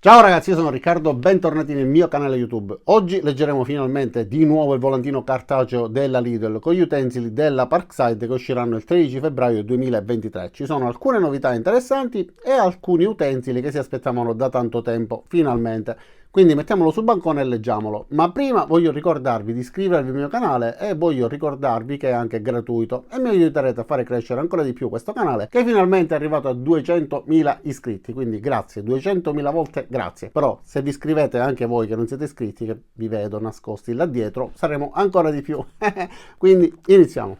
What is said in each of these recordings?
Ciao ragazzi, io sono Riccardo, bentornati nel mio canale YouTube. Oggi leggeremo finalmente di nuovo il volantino cartaceo della Lidl con gli utensili della Parkside che usciranno il 13 febbraio 2023. Ci sono alcune novità interessanti e alcuni utensili che si aspettavano da tanto tempo, finalmente. Quindi mettiamolo sul bancone e leggiamolo. Ma prima voglio ricordarvi di iscrivervi al mio canale e voglio ricordarvi che è anche gratuito e mi aiuterete a fare crescere ancora di più questo canale che finalmente è arrivato a 200.000 iscritti. Quindi grazie, 200.000 volte grazie. Però se vi iscrivete anche voi che non siete iscritti, che vi vedo nascosti là dietro, saremo ancora di più. Quindi iniziamo.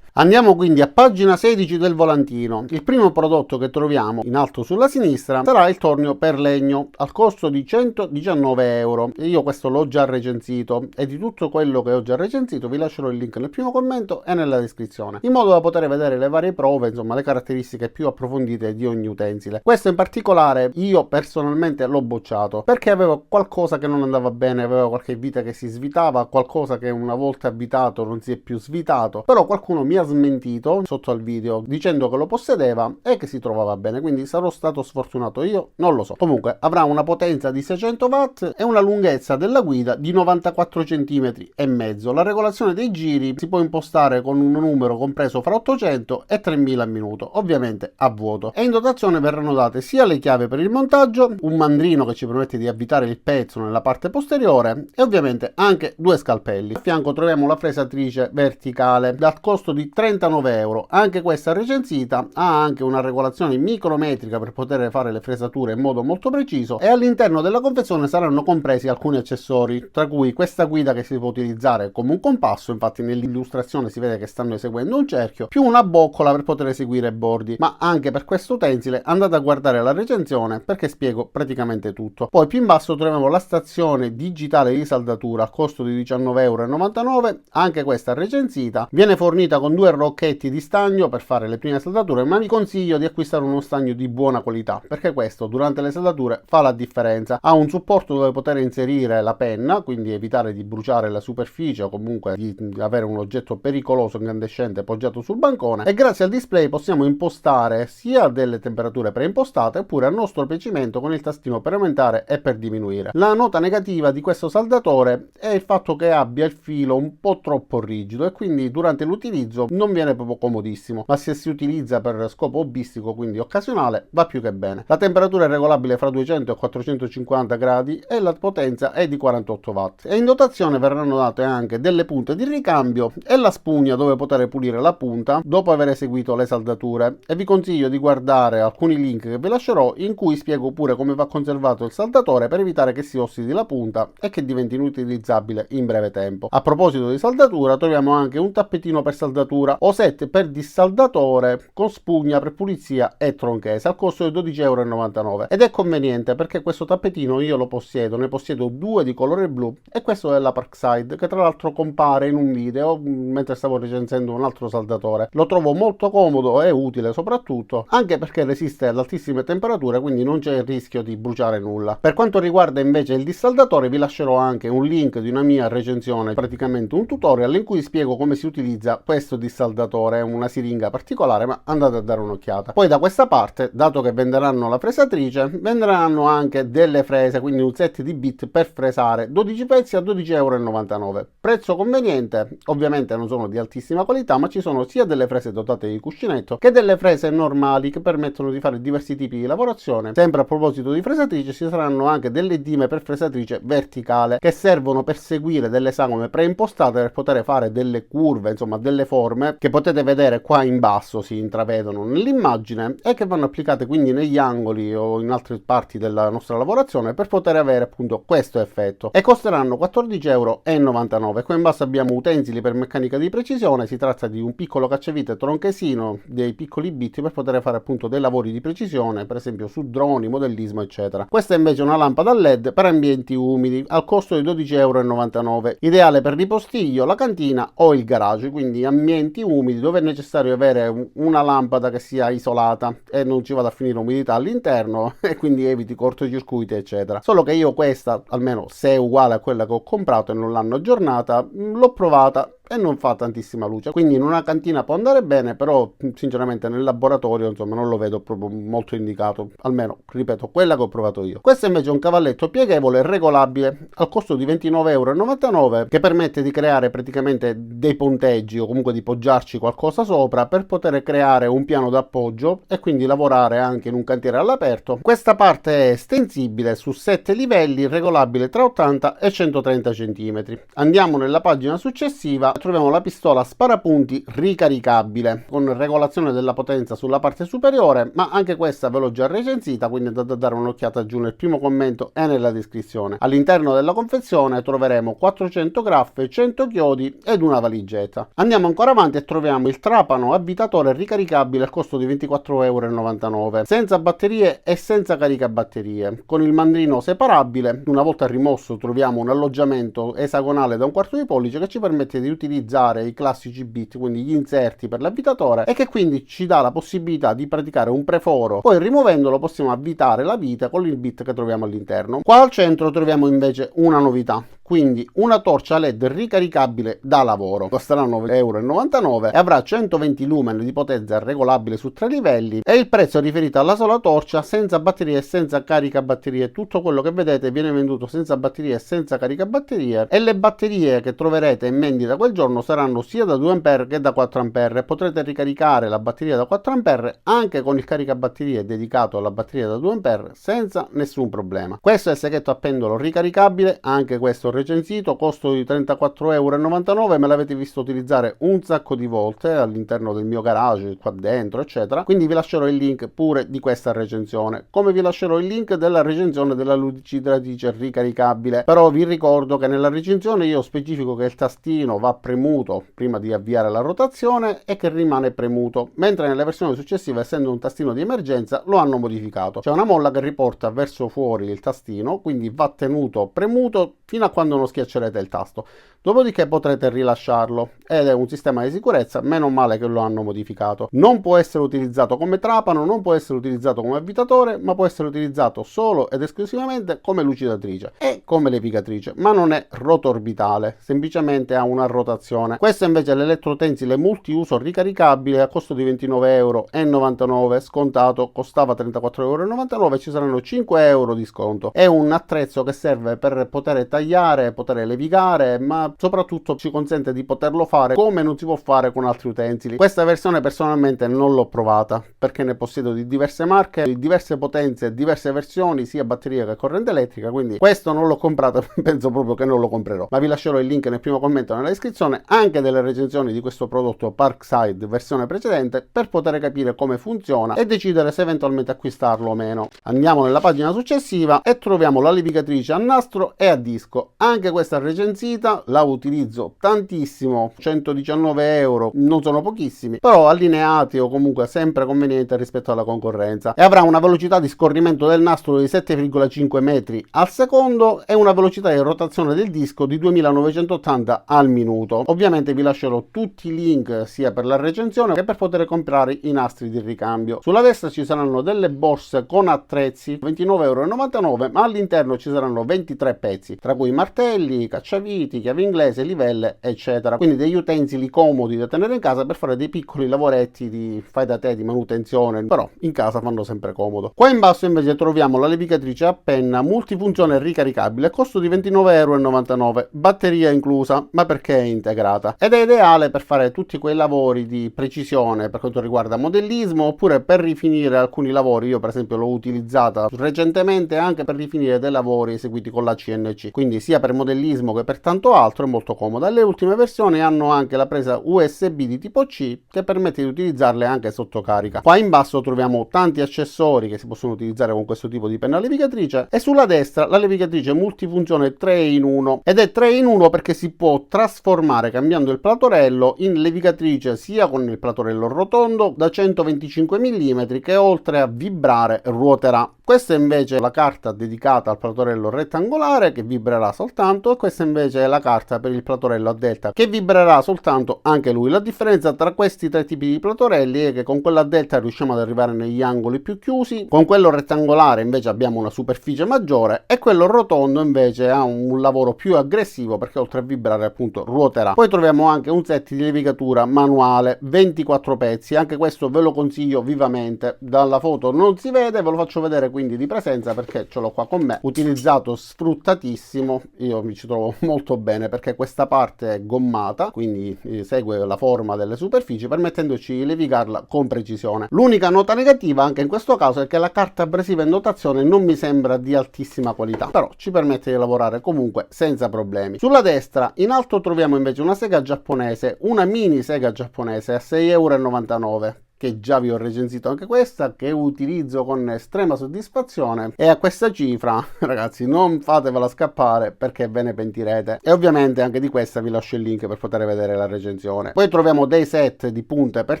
Andiamo quindi a pagina 16 del volantino. Il primo prodotto che troviamo in alto sulla sinistra sarà il tornio per legno al costo di 119 euro. Io questo l'ho già recensito e di tutto quello che ho già recensito vi lascerò il link nel primo commento e nella descrizione, in modo da poter vedere le varie prove, insomma le caratteristiche più approfondite di ogni utensile. Questo in particolare io personalmente l'ho bocciato perché avevo qualcosa che non andava bene, aveva qualche vite che si svitava, qualcosa che una volta avvitato non si è più svitato, però qualcuno mi ha smentito sotto al video dicendo che lo possedeva e che si trovava bene, quindi sarò stato sfortunato io, non lo so. Comunque avrà una potenza di 600 watt e una lunghezza della guida di 94 cm e mezzo. La regolazione dei giri si può impostare con un numero compreso fra 800 e 3000 al minuto, ovviamente a vuoto, e in dotazione verranno date sia le chiavi per il montaggio, un mandrino che ci permette di avvitare il pezzo nella parte posteriore e ovviamente anche due scalpelli. A fianco troviamo la fresatrice verticale dal costo di 39 euro. Anche questa recensita ha anche una regolazione micrometrica per poter fare le fresature in modo molto preciso e all'interno della confezione saranno compresi alcuni accessori, tra cui questa guida che si può utilizzare come un compasso, infatti nell'illustrazione si vede che stanno eseguendo un cerchio, più una boccola per poter eseguire i bordi. Ma anche per questo utensile andate a guardare la recensione perché spiego praticamente tutto. Poi più in basso troviamo la stazione digitale di saldatura al costo di 19,99 euro. Anche questa recensita viene fornita con due rocchetti di stagno per fare le prime saldature, ma vi consiglio di acquistare uno stagno di buona qualità perché questo durante le saldature fa la differenza. Ha un supporto dove poter inserire la penna, quindi evitare di bruciare la superficie o comunque di avere un oggetto pericoloso incandescente poggiato sul bancone, e grazie al display possiamo impostare sia delle temperature preimpostate oppure a nostro piacimento con il tastino per aumentare e per diminuire. La nota negativa di questo saldatore è il fatto che abbia il filo un po' troppo rigido e quindi durante l'utilizzo non viene proprio comodissimo, ma se si utilizza per scopo hobbistico, quindi occasionale, va più che bene. La temperatura è regolabile fra 200 e 450 gradi e la potenza è di 48 watt. E in dotazione verranno date anche delle punte di ricambio e la spugna dove poter pulire la punta dopo aver eseguito le saldature, e vi consiglio di guardare alcuni link che vi lascerò in cui spiego pure come va conservato il saldatore per evitare che si ossidi la punta e che diventi inutilizzabile in breve tempo. A proposito di saldatura troviamo anche un tappetino per saldatura o set per dissaldatore con spugna per pulizia e tronchese al costo di 12,99 euro, ed è conveniente perché questo tappetino io lo possiedo, ne possiedo due di colore blu e questo è la Parkside, che tra l'altro compare in un video mentre stavo recensendo un altro saldatore. Lo trovo molto comodo e utile soprattutto anche perché resiste ad altissime temperature, quindi non c'è il rischio di bruciare nulla. Per quanto riguarda invece il dissaldatore vi lascerò anche un link di una mia recensione, praticamente un tutorial in cui spiego come si utilizza questo dissaldatore. È una siringa particolare, ma andate a dare un'occhiata. Poi da questa parte, dato che venderanno la fresatrice, venderanno anche delle frese, quindi un set di bit per fresare 12 pezzi a 12,99 euro. Prezzo conveniente, ovviamente non sono di altissima qualità, ma ci sono sia delle frese dotate di cuscinetto che delle frese normali che permettono di fare diversi tipi di lavorazione. Sempre a proposito di fresatrice, ci saranno anche delle dime per fresatrice verticale che servono per seguire delle sagome preimpostate per poter fare delle curve, insomma delle forme che potete vedere qua in basso, si intravedono nell'immagine, e che vanno applicate quindi negli angoli o in altre parti della nostra lavorazione per poter avere appunto questo effetto, e costeranno 14,99 euro. Qua in basso abbiamo utensili per meccanica di precisione. Si tratta di un piccolo cacciavite tronchesino, dei piccoli bit per poter fare appunto dei lavori di precisione, per esempio su droni, modellismo eccetera. Questa è invece una lampada LED per ambienti umidi al costo di 12,99 euro, ideale per ripostiglio, la cantina o il garage, quindi ambienti umidi dove è necessario avere una lampada che sia isolata e non ci vada a finire umidità all'interno e quindi eviti cortocircuiti eccetera. Solo che io questa, almeno se è uguale a quella che ho comprato e non l'hanno aggiornata, l'ho provata e non fa tantissima luce, quindi in una cantina può andare bene, però sinceramente nel laboratorio insomma non lo vedo proprio molto indicato, almeno ripeto quella che ho provato io. Questo invece è un cavalletto pieghevole e regolabile al costo di 29,99 € che permette di creare praticamente dei ponteggi o comunque di poggiarci qualcosa sopra per poter creare un piano d'appoggio e quindi lavorare anche in un cantiere all'aperto. Questa parte è estensibile su 7 livelli, regolabile tra 80 e 130 cm. Andiamo nella pagina successiva, troviamo la pistola sparapunti ricaricabile con regolazione della potenza sulla parte superiore, ma anche questa ve l'ho già recensita, quindi andate a dare un'occhiata giù nel primo commento e nella descrizione. All'interno della confezione troveremo 400 graffe, 100 chiodi ed una valigetta. Andiamo ancora avanti e troviamo il trapano avvitatore ricaricabile al costo di 24,99 €, senza batterie e senza caricabatterie, con il mandrino separabile. Una volta rimosso troviamo un alloggiamento esagonale da 1/4 di pollice che ci permette di utilizzare i classici bit, quindi gli inserti per l'avvitatore, e che quindi ci dà la possibilità di praticare un preforo. Poi rimuovendolo possiamo avvitare la vite con il bit che troviamo all'interno. Qua al centro troviamo invece una novità, quindi una torcia LED ricaricabile da lavoro. Costerà 9,99 € e avrà 120 lumen di potenza regolabile su 3 livelli, e il prezzo è riferito alla sola torcia, senza batterie e senza caricabatterie. Tutto quello che vedete viene venduto senza batterie e senza caricabatterie, e le batterie che troverete in vendita quel giorno saranno sia da 2 A che da 4 A, e potrete ricaricare la batteria da 4 A anche con il caricabatterie dedicato alla batteria da 2 A senza nessun problema. Questo è il seghetto a pendolo ricaricabile, anche questo recensito, costo di 34,99 €. Me l'avete visto utilizzare un sacco di volte all'interno del mio garage, qua dentro eccetera, quindi vi lascerò il link pure di questa recensione, come vi lascerò il link della recensione della lucidatrice ricaricabile. Però vi ricordo che nella recensione io specifico che il tastino va premuto prima di avviare la rotazione e che rimane premuto, mentre nelle versioni successive, essendo un tastino di emergenza, lo hanno modificato. C'è una molla che riporta verso fuori il tastino, quindi va tenuto premuto fino a quando non schiaccerete il tasto, dopodiché potrete rilasciarlo, ed è un sistema di sicurezza, meno male che lo hanno modificato. Non può essere utilizzato come trapano, non può essere utilizzato come avvitatore, ma può essere utilizzato solo ed esclusivamente come lucidatrice e come levigatrice, ma non è rotorbitale, semplicemente ha una rotazione. Questo invece è l'elettrotensile multiuso ricaricabile a costo di 29,99 €, scontato costava 34,99 €, ci saranno 5 € di sconto. È un attrezzo che serve per poter tagliare, poter levigare, ma soprattutto ci consente di poterlo fare come non si può fare con altri utensili. Questa versione personalmente non l'ho provata perché ne possiedo di diverse marche, di diverse potenze, diverse versioni, sia batteria che corrente elettrica, quindi questo non l'ho comprato, penso proprio che non lo comprerò, ma vi lascerò il link nel primo commento nella descrizione anche delle recensioni di questo prodotto Parkside versione precedente, per poter capire come funziona e decidere se eventualmente acquistarlo o meno. Andiamo nella pagina successiva e troviamo la levigatrice a nastro e a disco. Anche questa recensita, la utilizzo tantissimo, 119 €, non sono pochissimi, però allineati o comunque sempre conveniente rispetto alla concorrenza, e avrà una velocità di scorrimento del nastro di 7,5 metri al secondo e una velocità di rotazione del disco di 2980 al minuto. Ovviamente vi lascerò tutti i link sia per la recensione che per poter comprare i nastri di ricambio. Sulla destra ci saranno delle borse con attrezzi, 29,99 €, ma all'interno ci saranno 23 pezzi, tra cui martelli, cacciaviti, chiavi inglese, livelle eccetera, quindi degli utensili comodi da tenere in casa per fare dei piccoli lavoretti di fai da te, di manutenzione, però in casa fanno sempre comodo. Qua in basso invece troviamo la levigatrice a penna multifunzione ricaricabile, costo di 29,99 €, batteria inclusa, ma perché è integrata, ed è ideale per fare tutti quei lavori di precisione per quanto riguarda modellismo, oppure per rifinire alcuni lavori. Io per esempio l'ho utilizzata recentemente anche per rifinire dei lavori eseguiti con la CNC, quindi sia per modellismo che per tanto altro è molto comoda. Le ultime versioni hanno anche la presa USB di tipo C che permette di utilizzarle anche sotto carica. Qua in basso troviamo tanti accessori che si possono utilizzare con questo tipo di penna levigatrice, e sulla destra la levigatrice multifunzione 3 in 1, ed è 3 in 1 perché si può trasformare cambiando il platorello in levigatrice sia con il platorello rotondo da 125 mm che oltre a vibrare ruoterà. Questa è invece la carta dedicata al platorello rettangolare che vibrerà soltanto soltanto, e questa invece è la carta per il platorello a delta che vibrerà soltanto anche lui. La differenza tra questi tre tipi di platorelli è che con quella a delta riusciamo ad arrivare negli angoli più chiusi, con quello rettangolare invece abbiamo una superficie maggiore e quello rotondo invece ha un lavoro più aggressivo perché oltre a vibrare appunto ruoterà. Poi troviamo anche un set di levigatura manuale, 24 pezzi, anche questo ve lo consiglio vivamente. Dalla foto non si vede, ve lo faccio vedere quindi di presenza perché ce l'ho qua con me, utilizzato, sfruttatissimo. Io mi ci trovo molto bene perché questa parte è gommata, quindi segue la forma delle superfici permettendoci di levigarla con precisione. L'unica nota negativa anche in questo caso è che la carta abrasiva in dotazione non mi sembra di altissima qualità, però ci permette di lavorare comunque senza problemi. Sulla destra in alto troviamo invece una sega giapponese, una mini sega giapponese a 6,99 €, che già vi ho recensito anche questa, che utilizzo con estrema soddisfazione, e a questa cifra ragazzi non fatevela scappare perché ve ne pentirete. E ovviamente anche di questa vi lascio il link per poter vedere la recensione. Poi troviamo dei set di punte per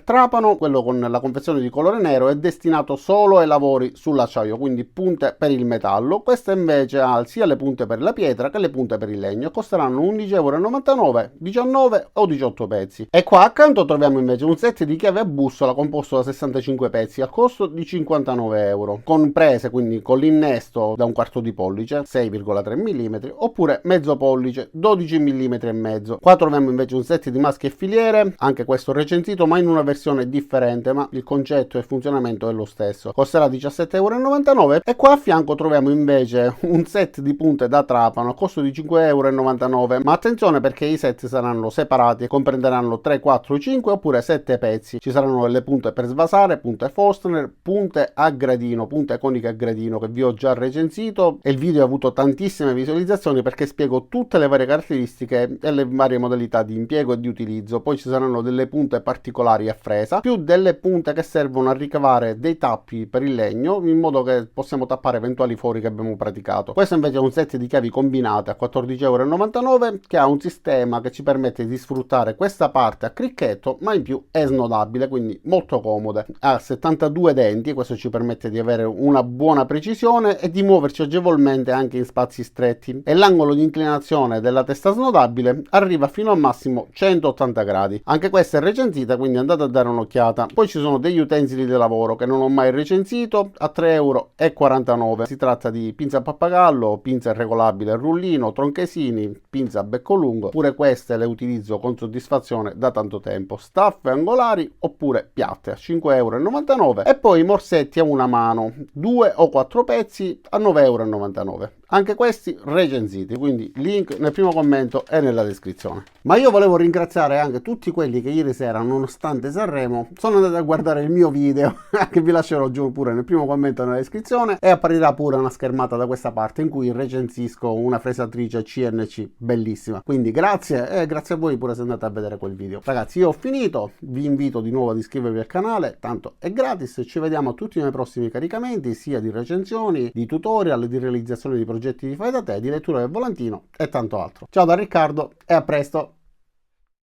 trapano, quello con la confezione di colore nero è destinato solo ai lavori sull'acciaio, quindi punte per il metallo. Questa invece ha sia le punte per la pietra che le punte per il legno, costeranno 11,99 €, 19 o 18 pezzi. E qua accanto troviamo invece un set di chiave a bussola composto da 65 pezzi al costo di 59 €, con prese quindi con l'innesto da un quarto di pollice 6,3 mm oppure mezzo pollice 12 mm e mezzo. Qua troviamo invece un set di masche e filiere, anche questo recensito ma in una versione differente, ma il concetto e il funzionamento è lo stesso, costerà 17,99 €. E qua a fianco troviamo invece un set di punte da trapano a costo di 5,99 €, ma attenzione perché i set saranno separati e comprenderanno 3, 4, 5 oppure 7 pezzi. Ci saranno le punte per svasare, punte Forstner, punte a gradino, punte coniche a gradino che vi ho già recensito, e il video ha avuto tantissime visualizzazioni perché spiego tutte le varie caratteristiche e le varie modalità di impiego e di utilizzo. Poi ci saranno delle punte particolari a fresa, più delle punte che servono a ricavare dei tappi per il legno in modo che possiamo tappare eventuali fori che abbiamo praticato. Questo invece è un set di chiavi combinate a 14,99 € che ha un sistema che ci permette di sfruttare questa parte a cricchetto ma in più è snodabile, quindi molto comode. Ha 72 denti e questo ci permette di avere una buona precisione e di muoverci agevolmente anche in spazi stretti, e l'angolo di inclinazione della testa snodabile arriva fino a massimo 180 gradi. Anche questa è recensita, quindi andate a dare un'occhiata. Poi ci sono degli utensili di lavoro che non ho mai recensito a 3,49 €. Si tratta di pinza a pappagallo, pinza regolabile rullino, tronchesini, pinza a becco lungo, pure queste le utilizzo con soddisfazione da tanto tempo. Staffe angolari oppure piatte a 5,99 € e poi morsetti a una mano, 2 o 4 pezzi a 9,99 €. Anche questi recensiti, quindi link nel primo commento e nella descrizione. Ma io volevo ringraziare anche tutti quelli che ieri sera, nonostante Sanremo, sono andati a guardare il mio video che vi lascerò giù pure nel primo commento e nella descrizione, e apparirà pure una schermata da questa parte in cui recensisco una fresatrice CNC bellissima. Quindi grazie, e grazie a voi pure se andate a vedere quel video. Ragazzi, io ho finito, vi invito di nuovo ad iscrivervi al canale, tanto è gratis. Ci vediamo a tutti i miei prossimi caricamenti, sia di recensioni, di tutorial, di realizzazione di progetti di fai da te, di lettura del volantino e tanto altro. Ciao da Riccardo e a presto!